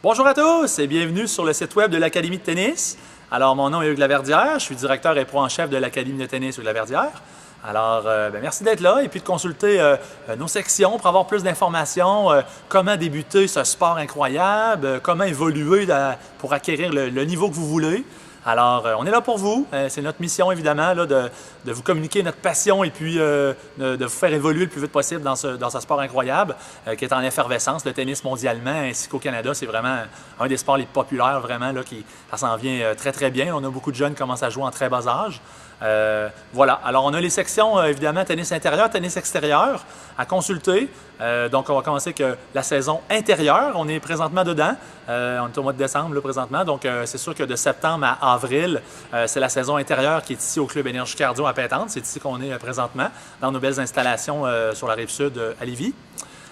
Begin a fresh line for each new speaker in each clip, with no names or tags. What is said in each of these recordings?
Bonjour à tous et bienvenue sur le site web de l'Académie de tennis. Alors, mon nom est Hugues Laverdière, je suis directeur et pro en chef de l'Académie de tennis Hugues Laverdière. Alors, merci d'être là et puis de consulter nos sections pour avoir plus d'informations, comment débuter ce sport incroyable, comment évoluer pour acquérir le niveau que vous voulez. Alors, on est là pour vous. C'est notre mission, évidemment, là, de vous communiquer notre passion et puis de vous faire évoluer le plus vite possible dans ce sport incroyable qui est en effervescence, le tennis mondialement ainsi qu'au Canada. C'est vraiment un des sports les plus populaires, vraiment, là, ça s'en vient très, très bien. On a beaucoup de jeunes qui commencent à jouer en très bas âge. Voilà. Alors, on a les sections, évidemment, tennis intérieur, tennis extérieur à consulter. Donc, on va commencer avec la saison intérieure. On est présentement dedans. On est au mois de décembre, là, présentement. Donc, c'est sûr que de septembre à avril, c'est la saison intérieure qui est ici au Club Énergie Cardio à Pintante. C'est ici qu'on est présentement, dans nos belles installations sur la Rive-Sud à Lévis.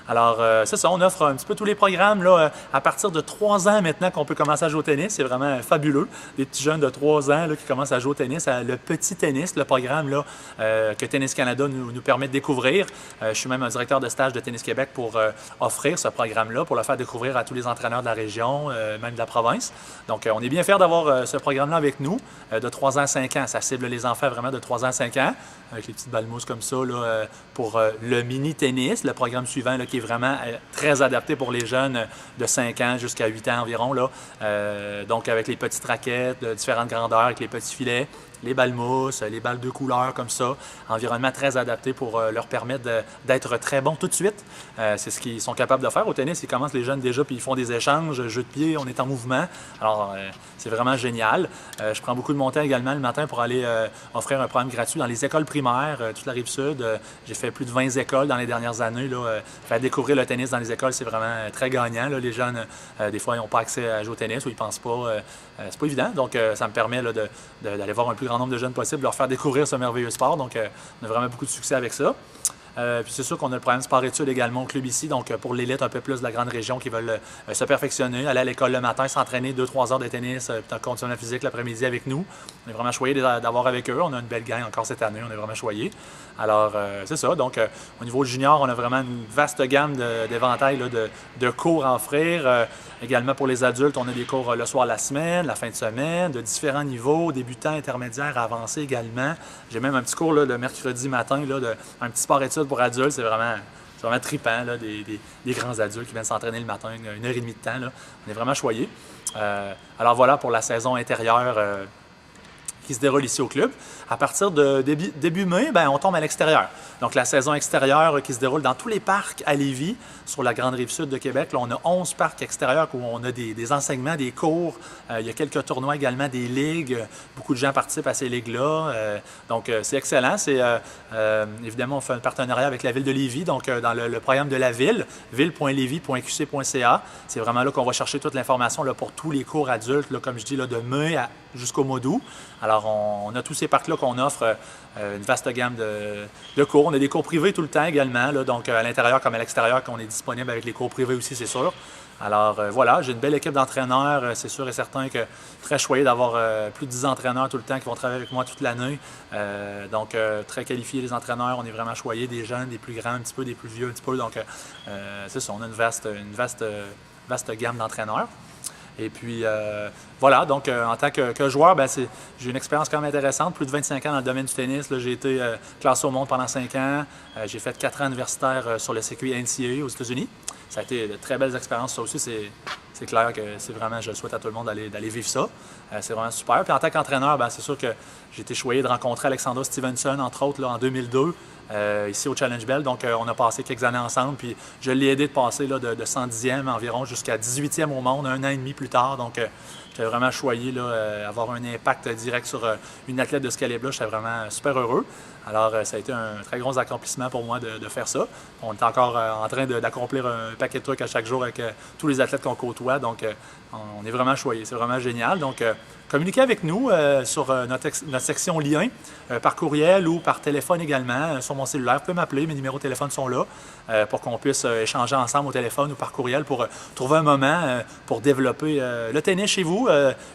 Alors, c'est ça, on offre un petit peu tous les programmes là, à partir de 3 ans maintenant qu'on peut commencer à jouer au tennis. C'est vraiment fabuleux. Des petits jeunes de 3 ans là, qui commencent à jouer au tennis. Le petit tennis, le programme là, que Tennis Canada nous permet de découvrir. Je suis même un directeur de stage de Tennis Québec pour offrir ce programme-là, pour le faire découvrir à tous les entraîneurs de la région, même de la province. Donc, on est bien fiers d'avoir ce programme-là avec nous, de 3 ans à 5 ans. Ça cible les enfants vraiment de 3 ans à 5 ans, avec les petites balles mousses comme ça là, pour le mini-tennis, le programme suivant là, qui est vraiment très adapté pour les jeunes de 5 ans jusqu'à 8 ans environ. Là. Donc, avec les petites raquettes de différentes grandeurs, avec les petits filets, les balles mousses, les balles de couleur comme ça. Environnement très adapté pour leur permettre d'être très bons tout de suite. C'est ce qu'ils sont capables de faire. Au tennis, ils commencent les jeunes déjà, puis ils font des échanges, jeux de pied, on est en mouvement. Alors, c'est vraiment génial. Je prends beaucoup de mon temps également le matin pour aller offrir un programme gratuit dans les écoles primaires, toute la Rive-Sud. J'ai fait plus de 20 écoles dans les dernières années. Là. Faire découvrir le tennis dans les écoles, c'est vraiment très gagnant. Là. Les jeunes, des fois, ils n'ont pas accès à jouer au tennis ou ils ne pensent pas. C'est pas évident. Donc, ça me permet là, d'aller voir un plus grand nombre de jeunes possible, de leur faire découvrir ce merveilleux sport. Donc, on a vraiment beaucoup de succès avec ça. Puis c'est sûr qu'on a le programme sport-études également au club ici, donc pour l'élite un peu plus de la grande région qui veulent se perfectionner, aller à l'école le matin, s'entraîner 2-3 heures de tennis, puis en conditionnement physique l'après-midi avec nous. On est vraiment choyés d'avoir avec eux. On a une belle gang encore cette année, on est vraiment choyés. Alors, c'est ça. Donc, au niveau junior, on a vraiment une vaste gamme d'éventail de cours à offrir. Également pour les adultes, on a des cours le soir, la semaine, la fin de semaine, de différents niveaux, débutants, intermédiaires, avancés également. J'ai même un petit cours là, le mercredi matin, là, un petit sport-études pour adultes. C'est vraiment trippant, là, des grands adultes qui viennent s'entraîner le matin, 1h30 de temps. Là. On est vraiment choyés. Alors voilà pour la saison intérieure qui se déroule ici au club. À partir de début mai, on tombe à l'extérieur. Donc, la saison extérieure qui se déroule dans tous les parcs à Lévis, sur la grande Rive-Sud de Québec. Là, on a 11 parcs extérieurs où on a des enseignements, des cours. Il y a quelques tournois également, des ligues. Beaucoup de gens participent à ces ligues-là. Donc, c'est excellent. Évidemment, on fait un partenariat avec la Ville de Lévis, donc dans le programme de la Ville, ville.lévis.qc.ca. C'est vraiment là qu'on va chercher toute l'information là, pour tous les cours adultes, là, comme je dis, là, de mai jusqu'au mois d'août. Alors, on a tous ces parcs-là qu'on offre une vaste gamme de cours. On a des cours privés tout le temps également, là, donc à l'intérieur comme à l'extérieur, qu'on est disponible avec les cours privés aussi, c'est sûr. Alors, voilà, j'ai une belle équipe d'entraîneurs. C'est sûr et certain que très choyé d'avoir plus de 10 entraîneurs tout le temps qui vont travailler avec moi toute l'année. Donc, très qualifiés les entraîneurs. On est vraiment choyés, des jeunes, des plus grands un petit peu, des plus vieux un petit peu. Donc, c'est ça, on a une vaste gamme d'entraîneurs. Et puis, voilà, donc en tant que joueur, j'ai une expérience quand même intéressante. Plus de 25 ans dans le domaine du tennis. J'ai été classé au monde pendant 5 ans. J'ai fait 4 ans universitaires sur le circuit NCAA aux États-Unis. Ça a été de très belles expériences. Ça aussi, c'est clair que c'est vraiment, je le souhaite à tout le monde d'aller vivre ça. C'est vraiment super. Puis en tant qu'entraîneur, c'est sûr que j'ai été choyé de rencontrer Alexandra Stevenson, entre autres, là, en 2002. Ici au Challenge Bell. Donc, on a passé quelques années ensemble. Puis, je l'ai aidé de passer là, de 110e environ jusqu'à 18e au monde, 1 an et demi plus tard. Donc, j'étais vraiment choyé là, avoir un impact direct sur une athlète de ce calibre-là. J'étais vraiment super heureux. Alors, ça a été un très gros accomplissement pour moi de faire ça. On est encore en train d'accomplir un paquet de trucs à chaque jour avec tous les athlètes qu'on côtoie. Donc, on est vraiment choyés. C'est vraiment génial. Donc, communiquez avec nous sur notre section lien, par courriel ou par téléphone également, sur mon cellulaire. Vous pouvez m'appeler, mes numéros de téléphone sont là, pour qu'on puisse échanger ensemble au téléphone ou par courriel pour trouver un moment pour développer le tennis chez vous,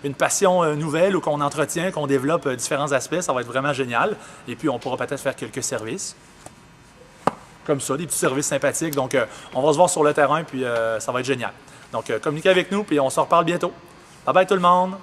une passion nouvelle ou qu'on entretient, qu'on développe différents aspects. Ça va être vraiment génial. Et puis, on pourra peut-être faire quelques services. Comme ça, des petits services sympathiques. Donc, on va se voir sur le terrain, puis ça va être génial. Donc, communiquez avec nous, puis on se reparle bientôt. Bye bye tout le monde!